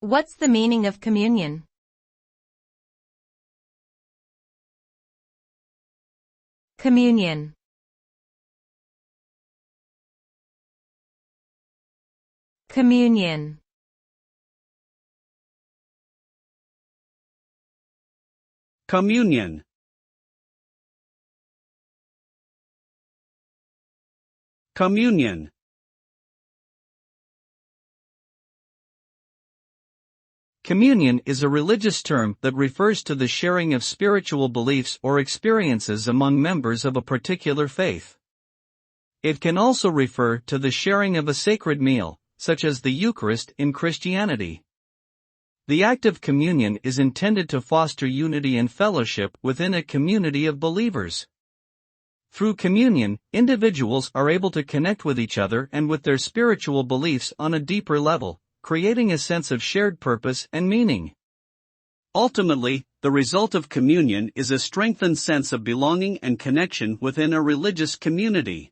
What's the meaning of communion? Communion. Communion. Communion. Communion. Communion is a religious term that refers to the sharing of spiritual beliefs or experiences among members of a particular faith. It can also refer to the sharing of a sacred meal, such as the Eucharist in Christianity. The act of communion is intended to foster unity and fellowship within a community of believers. Through communion, individuals are able to connect with each other and with their spiritual beliefs on a deeper level, creating a sense of shared purpose and meaning. Ultimately, the result of communion is a strengthened sense of belonging and connection within a religious community.